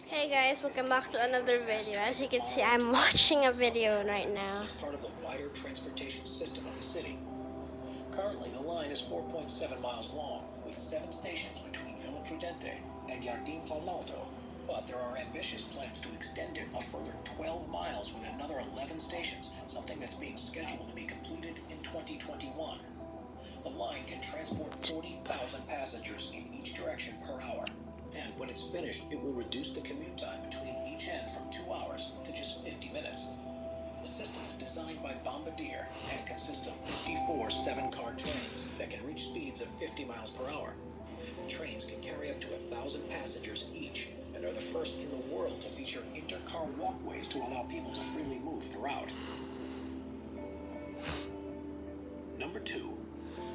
Hey guys, welcome back to another video. As you can see, I'm watching a video right now. As part of the wider transportation system of the city. Currently, the line is 4.7 miles long, with 7 stations between Villa Prudente and Jardim Palmalto. But there are ambitious plans to extend it a further 12 miles with another 11 stations, something that's being scheduled to be completed in 2021. The line can transport 40,000 passengers in each direction per hour. And when it's finished, it will reduce the commute time between each end from 2 hours to just 50 minutes. The system is designed by Bombardier and consists of 54 7-car trains that can reach speeds of 50 miles per hour. The trains can carry up to 1,000 passengers each and are the first in the world to feature inter-car walkways to allow people to freely move throughout. Number 2.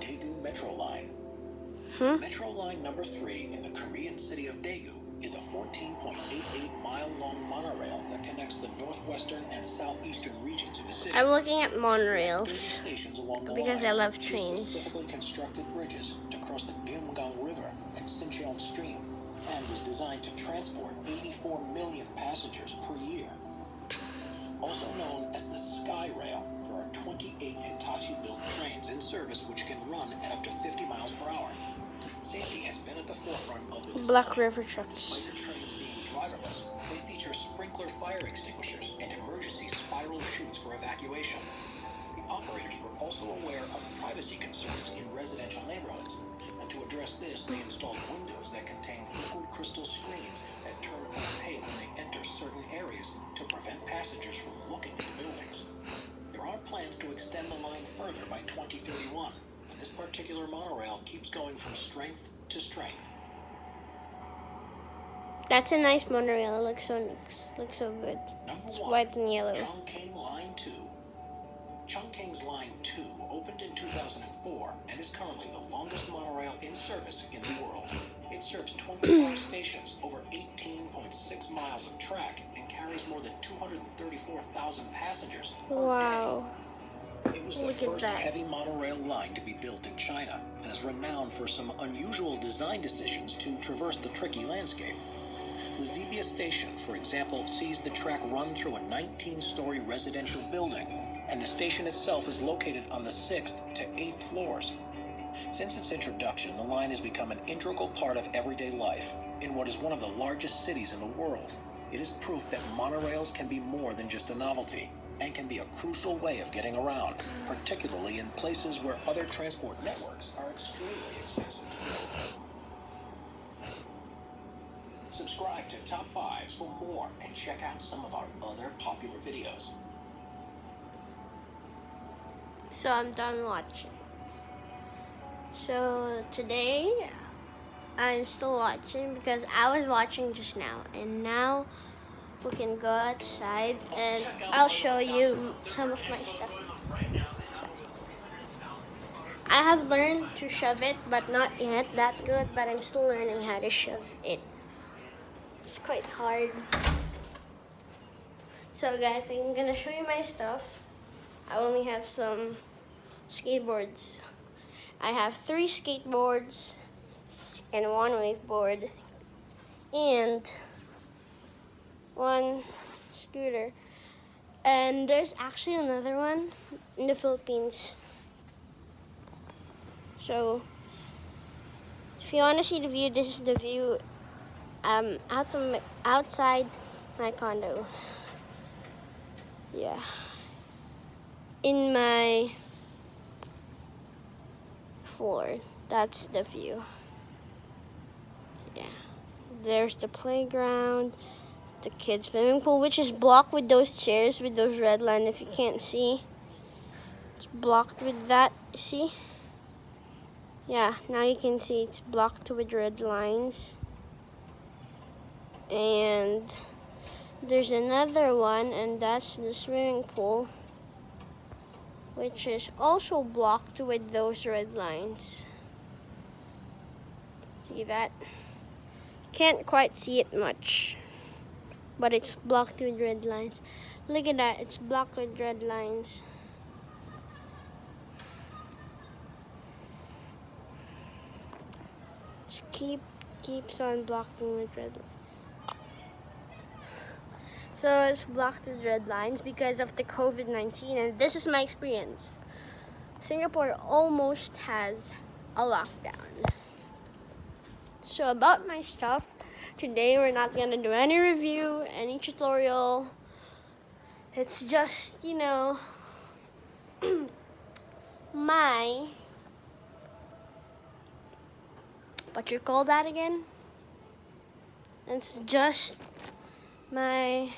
Daegu Metro Line. Metro Line number 3 in the Korean city of Daegu is a 14.88-mile-long monorail that connects the northwestern and southeastern regions of the city. I'm looking at 30 monorails stations along the because line I love use trains. specifically constructed bridges to cross the Gyeonggang River and Sincheon Stream, and was designed to transport 84 million passengers per year. Also known as the Sky Rail, there are 28 Hitachi-built trains in service which can run at up to 50 miles per hour. Safety has been at the forefront of the design. Black River trucks. Despite the trains being driverless, they feature sprinkler fire extinguishers and emergency spiral chutes for evacuation. The operators were also aware of privacy concerns in residential neighborhoods, and to address this, they installed windows that contain liquid crystal screens that turn opaque when they enter certain areas to prevent passengers from looking into buildings. There are plans to extend the line further by 2031. This particular monorail keeps going from strength to strength. That's a nice monorail. It looks so good. Number It's 1. white and yellow. Chongqing Line 2. Chongqing's Line 2 opened in 2004 and is currently the longest monorail in service in the world. It serves 25 stations, over 18.6 miles of track, and carries more than 234,000 passengers per Wow. day. It was the Look at first that. heavy monorail line to be built in China and is renowned for some unusual design decisions to traverse the tricky landscape. Lizibia Station, for example, sees the track run through a 19-story residential building, and the station itself is located on the 6th to 8th floors. Since its introduction, the line has become an integral part of everyday life in what is one of the largest cities in the world. It is proof that monorails can be more than just a novelty, and can be a crucial way of getting around, particularly in places where other transport networks are extremely expensive to build. Subscribe to Top 5s for more and check out some of our other popular videos. So I'm done watching. So today, I'm still watching because I was watching just now, and now we can go outside and I'll show you some of my stuff. I have learned to shove it, but not yet that good, but I'm still learning how to shove it. It's quite hard. So guys, I'm gonna show you my stuff. I only have some skateboards. I have 3 skateboards and 1 waveboard and 1 scooter. And there's actually another one in the Philippines. So if you want to see the view, this is the view outside my condo. Yeah. In my floor, that's the view. Yeah. There's the playground, the kids' swimming pool, which is blocked with those chairs with those red lines. If you can't see, it's blocked with that. See? Yeah, now you can see it's blocked with red lines. And there's another one, and that's the swimming pool, which is also blocked with those red lines. See that? Can't quite see it much, but it's blocked with red lines. Look at that, it's blocked with red lines. Just keeps on blocking with red lines. So it's blocked with red lines because of the COVID-19, and this is my experience. Singapore almost has a lockdown. So about my stuff, today we're not gonna do any review, any tutorial. It's just, my, what you call that again? It's just my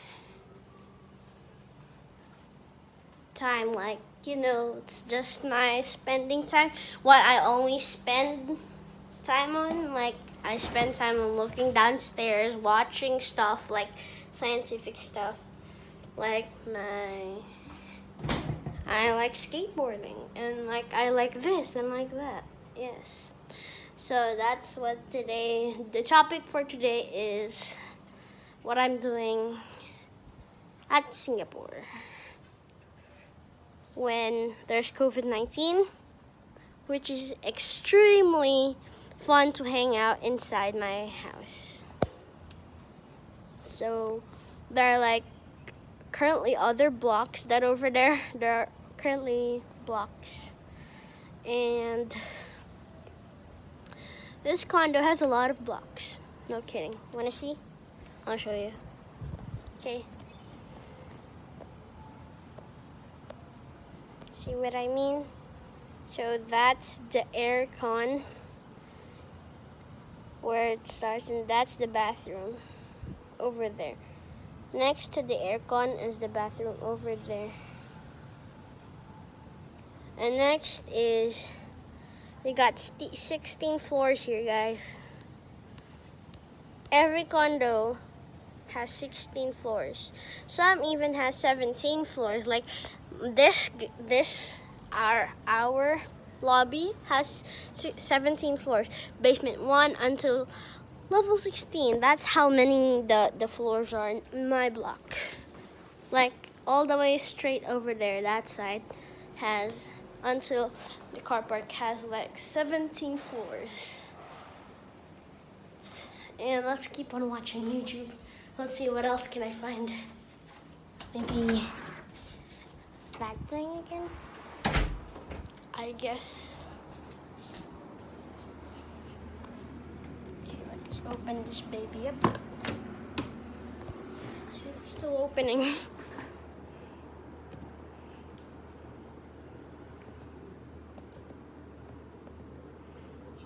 time, it's just my spending time. What I always spend time on, I spend time on looking downstairs, watching stuff like scientific stuff, I like skateboarding, and I like this and like that. Yes. So that's what the topic for today is, what I'm doing at Singapore when there's COVID-19, which is extremely fun to hang out inside my house. So there are currently other blocks that over there. There are currently blocks, and this condo has a lot of blocks. No kidding. Wanna see? I'll show you. Okay. See what I mean? So that's the aircon where it starts, and that's the bathroom over there. Next to the aircon is the bathroom over there. And next is, we got 16 floors here, guys. Every condo has 16 floors. Some even has 17 floors. Like our lobby has 17 floors. Basement 1 until level 16. That's how many the floors are in my block. All the way straight over there, that side has, until the car park, has 17 floors. And let's keep on watching YouTube. Let's see what else can I find. Maybe that thing again? I guess. Okay, let's open this baby up. See, it's still opening.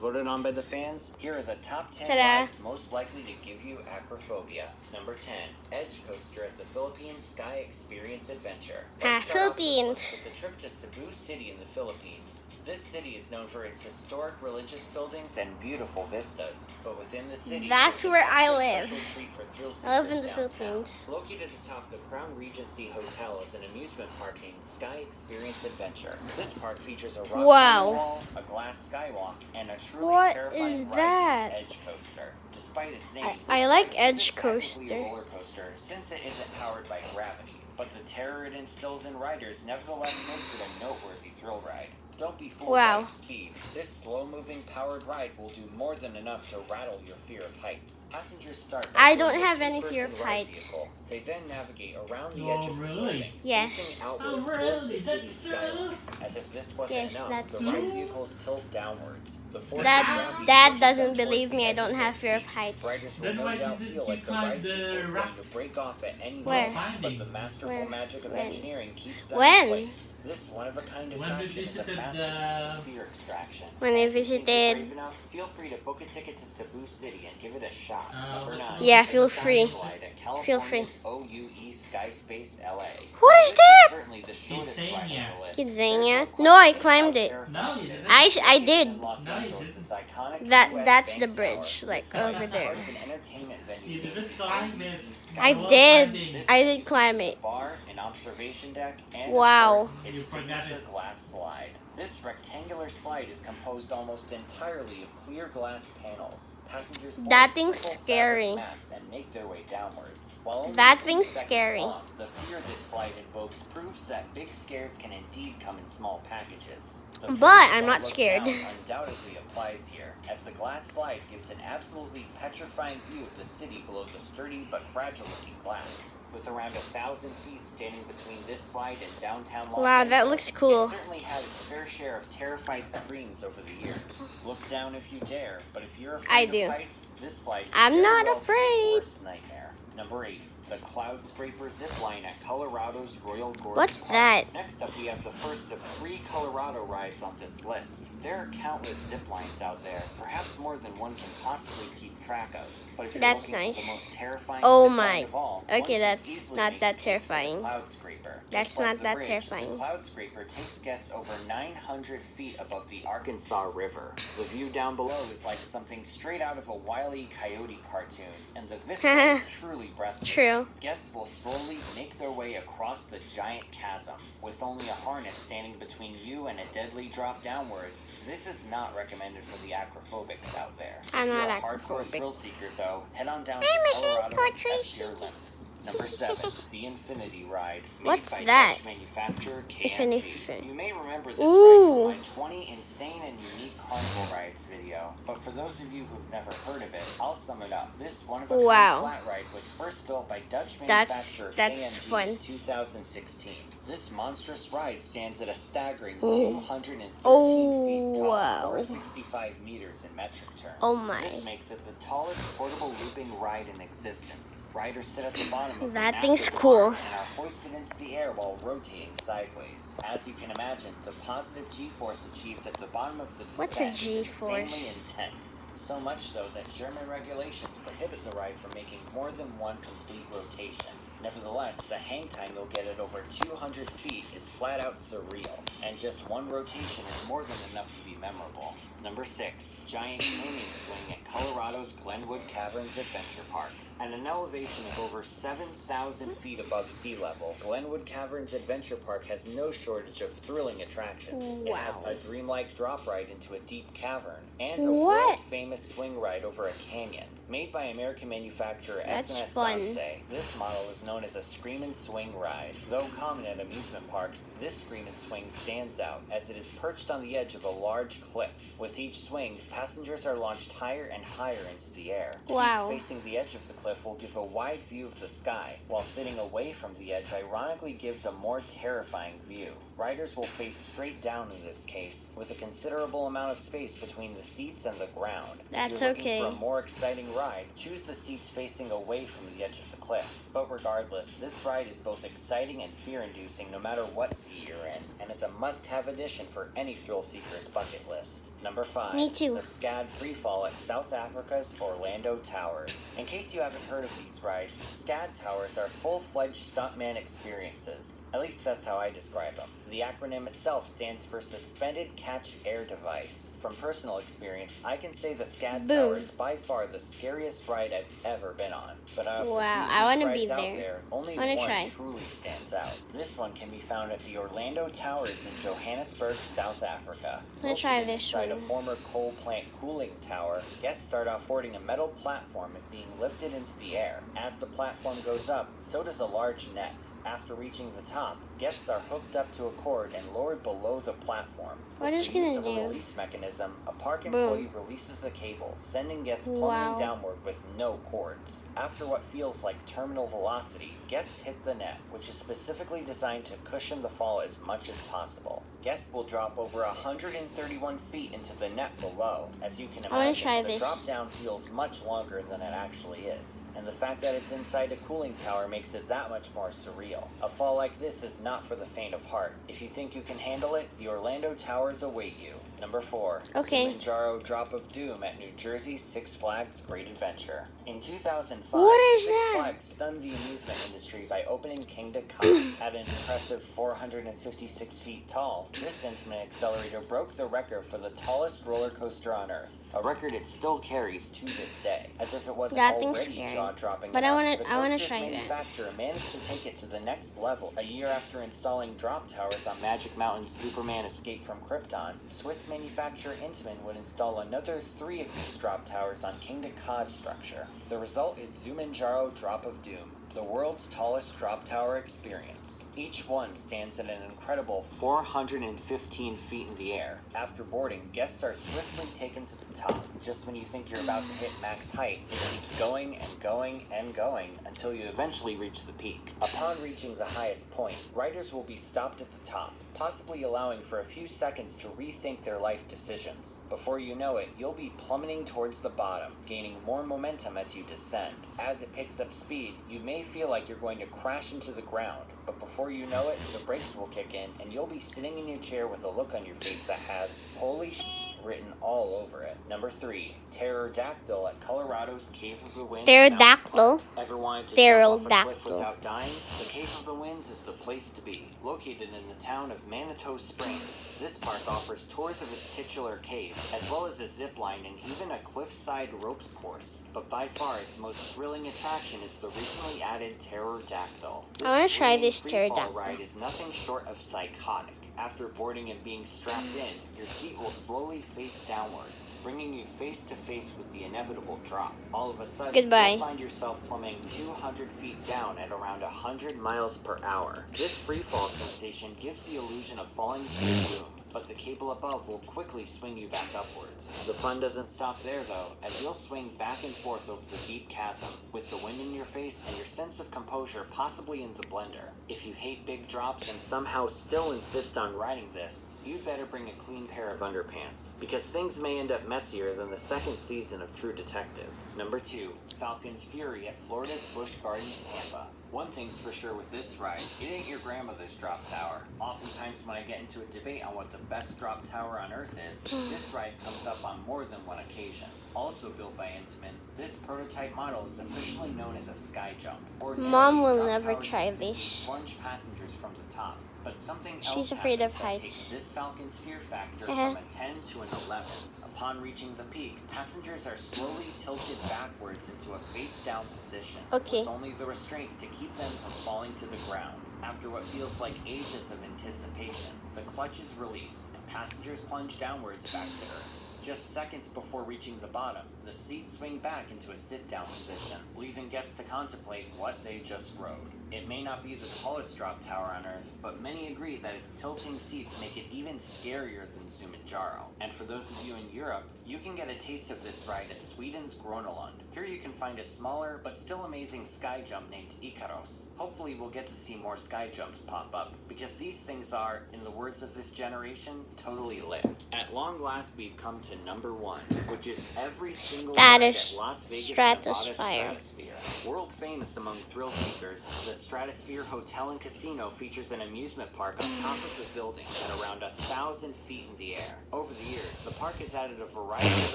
Voted on by the fans, here are the top 10 Ta-da. rides most likely to give you acrophobia. Number 10, Edge Coaster at the Philippines Sky Experience Adventure. Let's start off this Philippines. list with the trip to Cebu City in the Philippines. This city is known for its historic religious buildings and beautiful vistas. But within the city, That's there's where an I extra live. special treat for thrill I live in seekers the downtown. Philippines. Located atop the Crown Regency Hotel is an amusement park named Sky Experience Adventure. This park features a rock Wow. wall, a glass skywalk, and a truly What terrifying is ride that? named Edge Coaster. Despite its name, I this like ride Edge isn't technically Coaster. a roller coaster since it isn't powered by gravity. But the terror it instills in riders nevertheless makes it a noteworthy thrill ride. Don't be fooled Wow. by its speed. This slow-moving powered ride will do more than enough to rattle your fear of heights. Passengers start by I boarding don't a have any fear of two-person ride heights. vehicle. They then navigate around the Oh, edge of the really? building, Yes. facing outwards Oh, towards really? the city That's skyline. As if this wasn't Yes, enough, that's the ride true. vehicles tilt downwards. The force of Dad gravity pushes doesn't them towards believe the me. I edge don't of have their fear of seats. heights. Riders will Then no why doubt didn't feel you like the climb ride the vehicle is rock? going to break off at any Where? moment, but the masterful Where? magic of When? engineering keeps them When? in place. This one-of-a-kind When we attraction is a visited masterpiece of fear extraction. When I If you think you're visited- brave enough, feel free to book a ticket to Cebu City and give it a shot. Oh, Number 9. Yeah, the feel Sky free. Slide at Feel free. California's OUE Skyspace LA. What is This that? certainly the shortest ride on Kidzania. the list. Kidzania? There's No, I question climbed how it. terrifying No, you it didn't. is. I did. In Los No, you Angeles' iconic That's US the Bank bridge, Tower. like, This site over is there. part of an entertainment venue You named didn't the climb OUE it. I Skywalk. did. This I venue did climb features it. a bar, an observation deck, and Wow. of course, You its forgot signature it. glass slide. This rectangular slide is composed almost entirely of clear glass panels. Passengers board That thing's simple scary. fabric mats and make their way downwards. While only That a few thing's seconds scary. long, the fear this slide invokes proves that big scares can indeed come in small packages. The But phrase, I'm "Don't not look scared." down," undoubtedly applies here, as the glass slide gives an absolutely petrifying view of the city below the sturdy but fragile-looking glass. With around 1,000 feet standing between this slide and downtown Los Wow, that Angeles, looks cool. It certainly had its fair share of terrified screams over the years. Look down if you dare, but if you're afraid I of do. heights, this slide could I'm very not well be your afraid. worst nightmare. Number 8. The Cloud Scraper Zip Line at Colorado's Royal Gorge What's Park. that? Next up, we have the first of 3 Colorado rides on this list. There are countless zip lines out there, perhaps more than one can possibly keep track of. But if you're That's looking for nice. the most terrifying Oh zip my. line of all, Okay, one can that's easily not make that the case for the terrifying. Cloud Scraper. That's Just like not the that bridge, terrifying. The Cloud Scraper takes guests over 900 feet above the Arkansas River. The view down below is like something straight out of a Wile E. Coyote cartoon, and the vista is truly breathtaking. True. Guests will slowly make their way across the giant chasm, with only a harness standing between you and a deadly drop downwards. This is not recommended for the acrophobics out there. I'm if you're not a hardcore acrophobic. thrill seeker, though, head on down I'm to a Colorado hardcore and thrill test your seeker. limits. Number 7, the Infinity Ride, made What's by that? Dutch manufacturer Infinity. KMG. You may remember this Ooh. ride from my 20 insane and unique carnival rides video, but for those of you who've never heard of it, I'll sum it up. This one-of-a-kind Wow. flat ride was first built by Dutch That's manufacturer KMG fun. in 2016. This monstrous ride stands at a staggering Ooh. 213 Oh, feet tall, wow. or 65 meters in metric terms. Oh my. This makes it the tallest portable looping ride in existence. Riders sit at the bottom of the That massive thing's cool. arm and are hoisted into the air while rotating sideways. As you can imagine, the positive G-force achieved at the bottom of the descent What's a is G-force? insanely intense. So much so that German regulations prohibit the ride from making more than one complete rotation. Nevertheless, the hang time you'll get at over 200 feet is flat out surreal, and just one rotation is more than enough to be memorable. Number 6, Giant Canyon Swing at Colorado's Glenwood Caverns Adventure Park. At an elevation of over 7,000 feet above sea level, Glenwood Caverns Adventure Park has no shortage of thrilling attractions. It has Wow. a dreamlike drop ride into a deep cavern, and a What? world-famous swing ride over a canyon. Made by American manufacturer That's S&S fun. Sansei, this model is known as a Scream and Swing ride. Though common at amusement parks, this Scream and Swing stands out as it is perched on the edge of a large cliff. With each swing, passengers are launched higher and higher into the air. Wow. Seats facing the edge of the cliff will give a wide view of the sky, while sitting away from the edge ironically gives a more terrifying view. Riders will face straight down in this case, with a considerable amount of space between the seats and the ground. That's if you're looking okay. for a more exciting ride, choose the seats facing away from the edge of the cliff. But regardless, this ride is both exciting and fear-inducing no matter what seat you're in, and is a must-have addition for any thrill seeker's bucket list. Number 5. Me too. The SCAD Freefall at South Africa's Orlando Towers. In case you haven't heard of these rides, SCAD Towers are full-fledged stuntman experiences. At least that's how I describe them. The acronym itself stands for Suspended Catch Air Device. From personal experience, I can say the SCAD Boom. Tower is by far the scariest ride I've ever been on. But out of the Wow, few I of wanna these be rides out there. there, only Wanna one try. truly stands out. This one can be found at the Orlando Towers in Johannesburg, South Africa. I'm gonna try Located this inside one. a former coal plant cooling tower, guests start off boarding a metal platform and being lifted into the air. As the platform goes up, so does a large net. After reaching the top, guests are hooked up to a cord and lowered below the platform. What With is the gonna use of a do? release mechanism, a park Boom. employee releases the cable, sending guests plummeting Wow. downward with no cords. After what feels like terminal velocity, guests hit the net, which is specifically designed to cushion the fall as much as possible. Guests will drop over 131 feet into the net below. As you can I wanna imagine, try the this. drop down feels much longer than it actually is, and the fact that it's inside a cooling tower makes it that much more surreal. A fall like this is not for the faint of heart. If you think you can handle it, the Orlando Towers await you. Number 4. Okay. Kilimanjaro Drop of Doom at New Jersey's Six Flags Great Adventure. In 2005, What is Six that? Flags stunned the amusement industry by opening Kingda Ka at an impressive 456 feet tall. This intimate accelerator broke the record for the tallest roller coaster on Earth, a record it still carries to this day. As if it wasn't That thing's already scary. jaw-dropping But I enough, wanna the coaster's try that. manufacturer managed to take it to the next level. A year after installing drop towers on Magic Mountain's Superman Escape from Krypton, Swiss manufacturer Intamin would install another 3 of these drop towers on Kingda Ka's structure. The result is Zumanjaro Drop of Doom, the world's tallest drop tower experience. Each one stands at an incredible 415 feet in the air. After boarding, guests are swiftly taken to the top. Just when you think you're about to hit max height, it keeps going and going and going until you eventually reach the peak. Upon reaching the highest point, riders will be stopped at the top, possibly allowing for a few seconds to rethink their life decisions. Before you know it, you'll be plummeting towards the bottom, gaining more momentum as you descend. As it picks up speed, you may feel like you're going to crash into the ground, but before you know it, the brakes will kick in and you'll be sitting in your chair with a look on your face that has "Holy sh!" written all over it. Number 3, Pterodactyl at Colorado's Cave of the Winds. Pterodactyl. Ever wanted to jump off a cliff Pterodactyl. without dying? The Cave of the Winds is the place to be. Located in the town of Manitou Springs, this park offers tours of its titular cave, as well as a zip line and even a cliffside ropes course. But by far its most thrilling attraction is the recently added Pterodactyl. I wanna try swinging this freefall pterodactyl. ride is nothing short of psychotic. After boarding and being strapped in, your seat will slowly face downwards, bringing you face to face with the inevitable drop. All of a sudden, Goodbye. you'll find yourself plummeting 200 feet down at around 100 miles per hour. This freefall sensation gives the illusion of falling to your doom, but the cable above will quickly swing you back upwards. The fun doesn't stop there though, as you'll swing back and forth over the deep chasm, with the wind in your face and your sense of composure possibly in the blender. If you hate big drops and somehow still insist on riding this, you'd better bring a clean pair of underpants, because things may end up messier than the second season of True Detective. Number 2, Falcon's Fury at Florida's Busch Gardens, Tampa. One thing's for sure with this ride, it ain't your grandmother's drop tower. Oftentimes when I get into a debate on what the best drop tower on Earth is, this ride comes up on more than one occasion. Also built by Intamin, this prototype model is officially known as a sky jump. Ordinarily, Mom will drop never towers try would simply this. plunge passengers from the top. But something else She's afraid of happens that heights. takes this Falcon's fear factor Uh-huh. from a 10 to an 11. Upon reaching the peak, passengers are slowly tilted backwards into a face-down position, Okay. with only the restraints to keep them from falling to the ground. After what feels like ages of anticipation, the clutch is released, and passengers plunge downwards back to Earth. Just seconds before reaching the bottom, the seats swing back into a sit-down position, leaving guests to contemplate what they just rode. It may not be the tallest drop tower on Earth, but many agree that its tilting seats make it even scarier than Zumanjaro. And for those of you in Europe, you can get a taste of this ride at Sweden's Gronelund. Here you can find a smaller but still amazing sky jump named Ikaros. Hopefully we'll get to see more sky jumps pop up, because these things are, in the words of this generation, totally lit. At long last we've come to number 1, which is every single ride at Las Vegas Nevada Stratosphere. World famous among thrill seekers, the Stratosphere Hotel and Casino features an amusement park on top of the building at around 1,000 feet in the air. Over the years, the park has added a variety of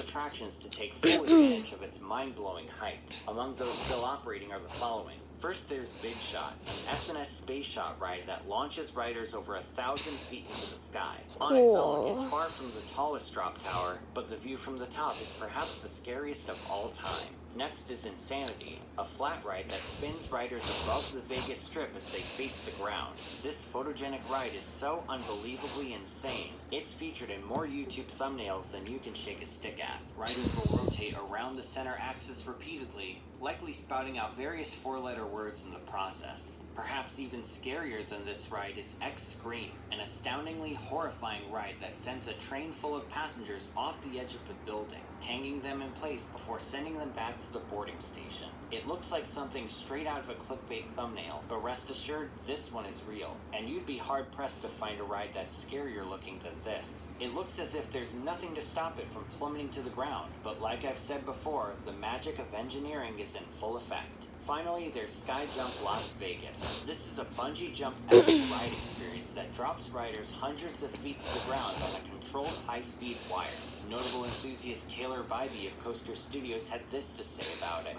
attractions to take full advantage of its mind-blowing height. Among those still operating are the following. First, there's Big Shot, an S&S space shot ride that launches riders over 1,000 feet into the sky. On its own, it's far from the tallest drop tower, but the view from the top is perhaps the scariest of all time. Next is Insanity, a flat ride that spins riders above the Vegas Strip as they face the ground. This photogenic ride is so unbelievably insane, it's featured in more YouTube thumbnails than you can shake a stick at. Riders will rotate around the center axis repeatedly, likely spouting out various 4-letter words in the process. Perhaps even scarier than this ride is X-Scream, an astoundingly horrifying ride that sends a train full of passengers off the edge of the building, hanging them in place before sending them back to the boarding station. It looks like something straight out of a clickbait thumbnail, but rest assured, this one is real, and you'd be hard-pressed to find a ride that's scarier looking than this. It looks as if there's nothing to stop it from plummeting to the ground, but like I've said before, the magic of engineering is in full effect. Finally, there's Sky Jump Las Vegas. This is a bungee jump-esque ride experience that drops riders hundreds of feet to the ground on a controlled high-speed wire. Notable enthusiast Taylor Bybee of Coaster Studios had this to say about it.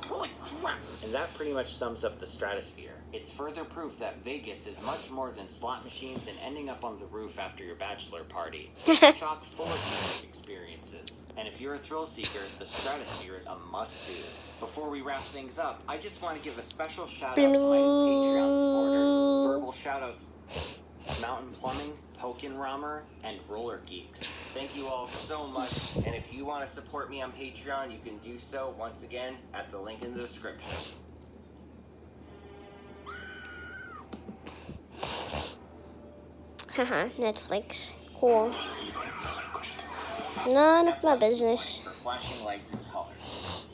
Holy crap! And that pretty much sums up the Stratosphere. It's further proof that Vegas is much more than slot machines and ending up on the roof after your bachelor party. It's chock full of unique experiences. And if you're a thrill seeker, the Stratosphere is a must-do. Before we wrap things up, I just want to give a special shout out to my Patreon supporters. Verbal shout outs: Mountain Plumbing, Pokin Ramer, and Roller Geeks. Thank you all so much, and if you want to support me on Patreon, you can do so once again at the link in the description. Haha, Netflix. Cool. None of my business. For flashing lights and colors.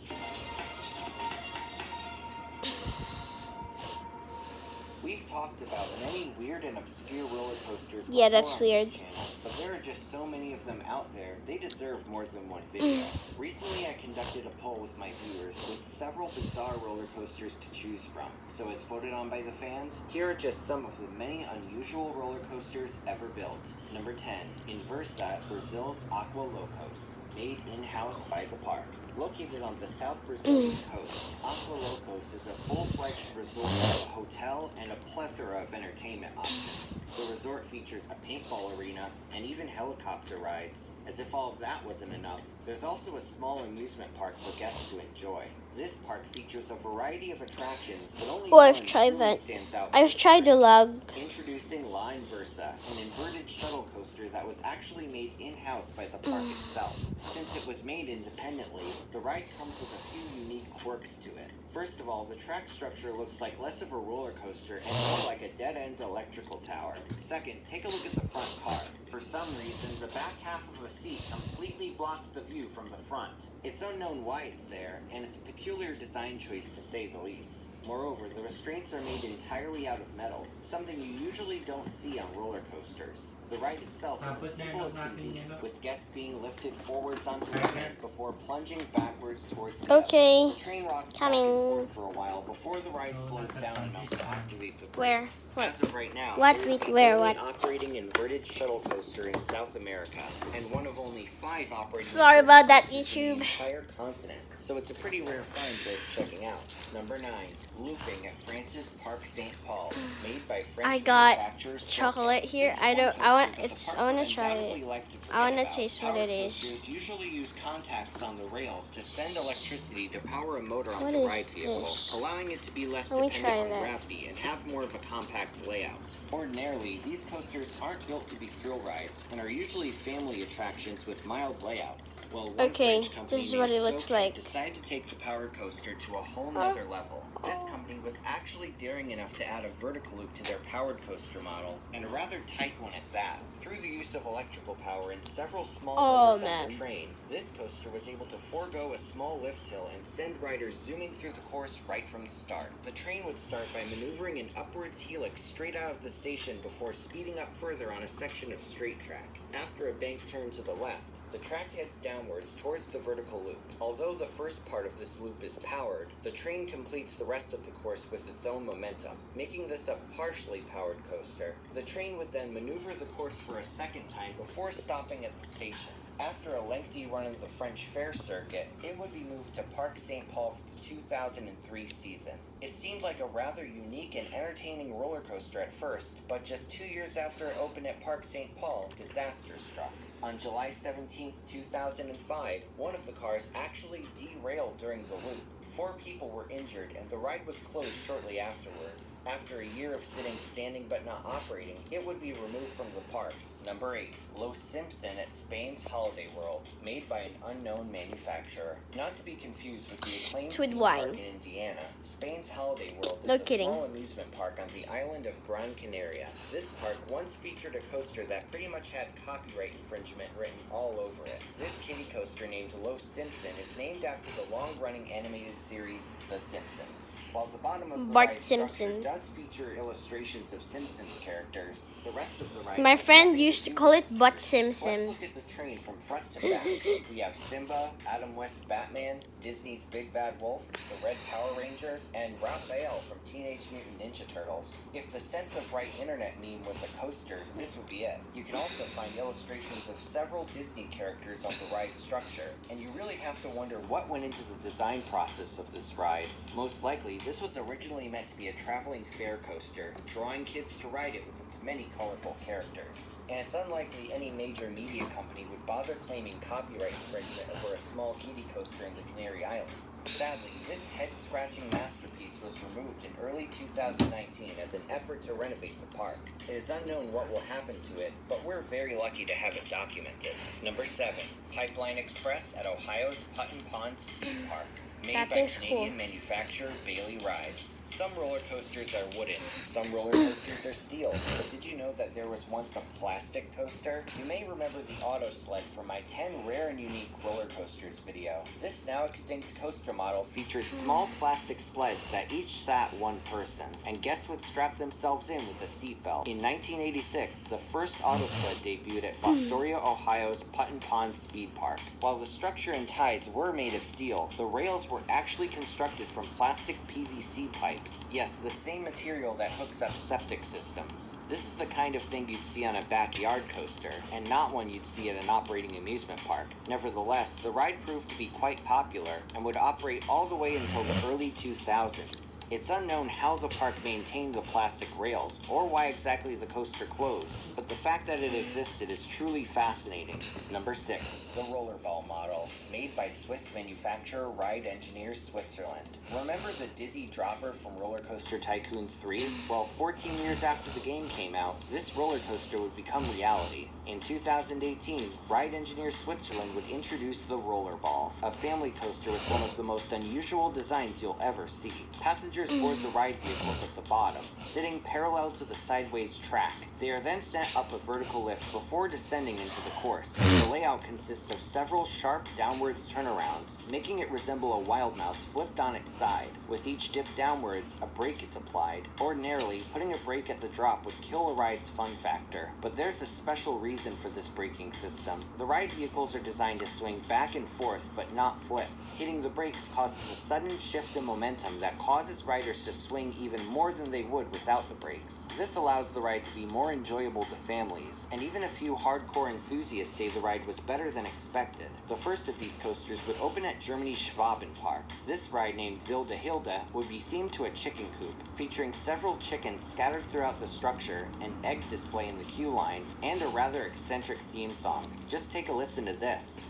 We've talked about many weird and obscure roller coasters. Yeah, that's before on this weird. channel, but there are just so many of them out there, they deserve more than one video. Recently, I conducted a poll with my viewers with several bizarre roller coasters to choose from. So as voted on by the fans, here are just some of the many unusual roller coasters ever built. Number 10, Inversa, Brazil's Aqua Locos. Made in-house by the park. Located on the South Brazilian coast, Aqua Locos is a full-fledged resort with a hotel and a plethora of entertainment options. The resort features a paintball arena and even helicopter rides. As if all of that wasn't enough, there's also a small amusement park for guests to enjoy. This park features a variety of attractions, but only Oh, I've one tried truly that. stands out. I've tried the log. Introducing La Inversa, an inverted shuttle coaster that was actually made in-house by the park itself. Since it was made independently, the ride comes with a few unique quirks to it. First of all, the track structure looks like less of a roller coaster and more like a dead-end electrical tower. Second, take a look at the front car. For some reason, the back half of a seat completely blocks the view from the front. It's unknown why it's there, and it's a peculiar design choice to say the least. Moreover, the restraints are made entirely out of metal, something you usually don't see on roller coasters. The ride itself is as simple as can be, with guests being lifted forwards onto one end before plunging backwards towards the Okay. other. The train rocks back Coming. and forth for a while before the ride slows down enough to activate the Where? brakes. What? As of right now, What it is with the where? only What? operating inverted shuttle coaster in South America, and one of only 5 operating Sorry inverted about that, coasters in YouTube. the entire continent. So it's a pretty rare find worth checking out. Number 9, Looping at Francis Park St. Paul, made by French I got manufacturer Sorkin. chocolate here. This is I one don't. coaster I want. that the It's. park I want would to try undoubtedly it. like to forget I want to about. taste what Powered it is. coasters usually use contacts on the rails to send electricity to power a motor on What the is ride vehicle, this? allowing it to be less Let me dependent try on that. gravity and have more of a compact layout. Ordinarily, these coasters aren't built to be thrill rides and are usually family attractions with mild layouts. Well, one Okay, French company this is what named it looks Soken like. decided to take the powered coaster to a whole nother level. This company was actually daring enough to add a vertical loop to their powered coaster model, and a rather tight one at that. Through the use of electrical power and several small motors on the train, this coaster was able to forego a small lift hill and send riders zooming through the course right from the start. The train would start by maneuvering an upwards helix straight out of the station before speeding up further on a section of straight track. After a bank turn to the left, the track heads downwards towards the vertical loop. Although the first part of this loop is powered, the train completes the rest of the course with its own momentum, making this a partially powered coaster. The train would then maneuver the course for a second time before stopping at the station. After a lengthy run of the French Fair circuit, it would be moved to Parc St. Paul for the 2003 season. It seemed like a rather unique and entertaining roller coaster at first, but just 2 years after it opened at Parc St. Paul, disaster struck. On July 17, 2005, one of the cars actually derailed during the loop. 4 people were injured, and the ride was closed shortly afterwards. After a year of sitting, standing, but not operating, it would be removed from the park. Number 8, Los Simpson at Spain's Holiday World, made by an unknown manufacturer. Not to be confused with the acclaimed with theme wine. park in Indiana, Spain's Holiday World is No a kidding. small amusement park on the island of Gran Canaria. This park once featured a coaster that pretty much had copyright infringement written all over it. This kiddie coaster named Los Simpson is named after the long-running animated series The Simpsons. While the bottom of the Bart ride structure Simpson. does feature illustrations of Simpsons characters, the rest of the ride My has friend nothing used to do call with it the Butt series. Simpson. Let's look at the train from front to back. We have Simba, Adam West's Batman, Disney's Big Bad Wolf, the Red Power Ranger, and Raphael from Teenage Mutant Ninja Turtles. If the Sense of Right internet meme was a coaster, this would be it. You can also find illustrations of several Disney characters on the ride structure, and you really have to wonder what went into the design process of this ride. Most likely, this was originally meant to be a traveling fair coaster, drawing kids to ride it with its many colorful characters. And it's unlikely any major media company would bother claiming copyright infringement over a small kiddie coaster in the Canary Islands. Sadly, this head-scratching masterpiece was removed in early 2019 as an effort to renovate the park. It is unknown what will happen to it, but we're very lucky to have it documented. Number 7. Pipeline Express at Ohio's Putnam Pond Speed Park. Made That by thing's Canadian cool. manufacturer Bailey Rides. Some roller coasters are wooden, some roller coasters are steel. But did you know that there was once a plastic coaster? You may remember the Auto Sled from my 10 rare and unique roller coasters video. This now extinct coaster model featured small plastic sleds that each sat one person. And guess what strapped themselves in with a seatbelt? In 1986, the first Auto Sled debuted at Fostoria, Ohio's Putnam Pond Speed Park. While the structure and ties were made of steel, the rails were actually constructed from plastic PVC pipes. Yes, the same material that hooks up septic systems. This is the kind of thing you'd see on a backyard coaster, and not one you'd see at an operating amusement park. Nevertheless, the ride proved to be quite popular and would operate all the way until the early 2000s. It's unknown how the park maintained the plastic rails, or why exactly the coaster closed, but the fact that it existed is truly fascinating. Number 6. The Rollerball model, made by Swiss manufacturer Ride Engineers Switzerland. Remember the dizzy dropper from Roller Coaster Tycoon 3? Well, 14 years after the game came out, this roller coaster would become reality. In 2018, Ride Engineers Switzerland would introduce the Rollerball, a family coaster with one of the most unusual designs you'll ever see. Passengers board the ride vehicles at the bottom, sitting parallel to the sideways track. They are then sent up a vertical lift before descending into the course. The layout consists of several sharp downwards turnarounds, making it resemble a wild mouse flipped on its side. With each dip downwards, a brake is applied. Ordinarily, putting a brake at the drop would kill a ride's fun factor, but there's a special reason for this braking system. The ride vehicles are designed to swing back and forth, but not flip. Hitting the brakes causes a sudden shift in momentum that causes riders to swing even more than they would without the brakes. This allows the ride to be more enjoyable to families, and even a few hardcore enthusiasts say the ride was better than expected. The first of these coasters would open at Germany's Schwabenpark. This ride, named Wilde Hilde, would be themed to a chicken coop, featuring several chickens scattered throughout the structure, an egg display in the queue line, and a rather eccentric theme song. Just take a listen to this.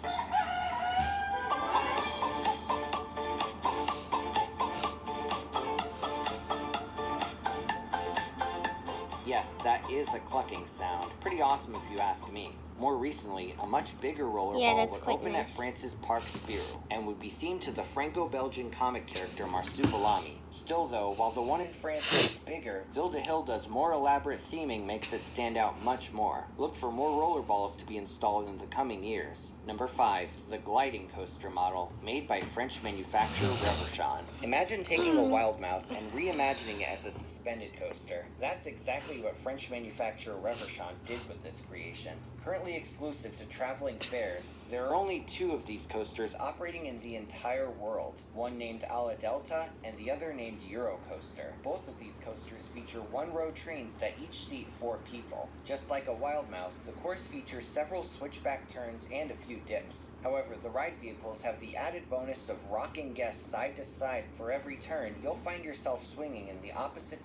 Yes, that is a clucking sound. Pretty awesome if you ask me. More recently, a much bigger rollerball that's would quite open at nice. France's Parc Spirou and would be themed to the Franco-Belgian comic character Marsupilami. Still though, while the one in France is bigger, Wilde Hilde's more elaborate theming makes it stand out much more. Look for more rollerballs to be installed in the coming years. Number 5. The gliding coaster model, made by French manufacturer Reverchon. Imagine taking a wild mouse and reimagining it as a suspended coaster. That's exactly what French manufacturer Reverchon did with this creation. Currently exclusive to traveling fairs, there are only 2 of these coasters operating in the entire world, one named Ala Delta and the other named Eurocoaster. Both of these coasters feature one-row trains that each seat 4 people. Just like a wild mouse, the course features several switchback turns and a few dips. However, the ride vehicles have the added bonus of rocking guests side to side. For every turn, you'll find yourself swinging in the opposite